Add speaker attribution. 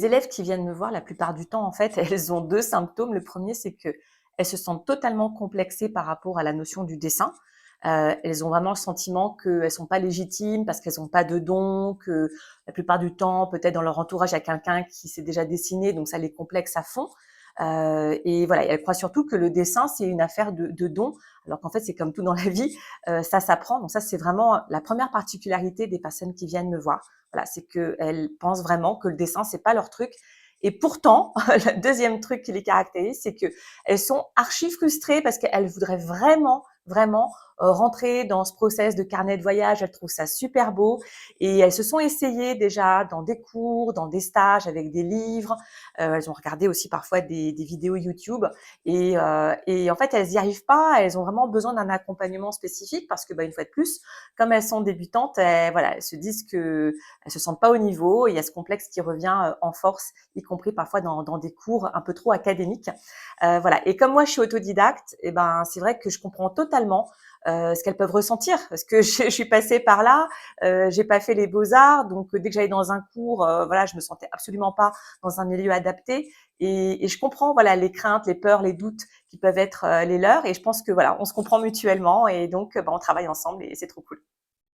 Speaker 1: Les élèves qui viennent me voir, la plupart du temps, en fait, elles ont 2 symptômes. Le premier, c'est qu'elles se sentent totalement complexées par rapport à la notion du dessin. Elles ont vraiment le sentiment qu'elles sont pas légitimes parce qu'elles ont pas de don, que la plupart du temps, peut-être dans leur entourage, il y a quelqu'un qui sait déjà dessiner, donc ça les complexe à fond. Et voilà, elles croient surtout que le dessin, c'est une affaire de don, alors qu'en fait, c'est comme tout dans la vie, ça s'apprend. Donc ça, c'est vraiment la première particularité des personnes qui viennent me voir. Voilà, c'est qu'elles pensent vraiment que le dessin, c'est pas leur truc. Et pourtant, le deuxième truc qui les caractérise, c'est qu'elles sont archi frustrées parce qu'elles voudraient vraiment rentrer dans ce process de carnet de voyage. Elles trouvent ça super beau et elles se sont essayées déjà dans des cours, dans des stages avec des livres. Elles ont regardé aussi parfois des vidéos YouTube et en fait, elles n'y arrivent pas. Elles ont vraiment besoin d'un accompagnement spécifique parce que, une fois de plus, comme elles sont débutantes, voilà, elles se disent que elles se sentent pas au niveau. Et il y a ce complexe qui revient en force, y compris parfois dans des cours un peu trop académiques. Voilà. Et comme moi, je suis autodidacte, et c'est vrai que je comprends totalement ce qu'elles peuvent ressentir parce que je suis passée par là. J'ai pas fait les beaux-arts, donc dès que j'allais dans un cours, voilà, je me sentais absolument pas dans un milieu adapté. Et je comprends, voilà, les craintes, les peurs, les doutes qui peuvent être les leurs. Et je pense que voilà, on se comprend mutuellement et donc on travaille ensemble et c'est trop cool.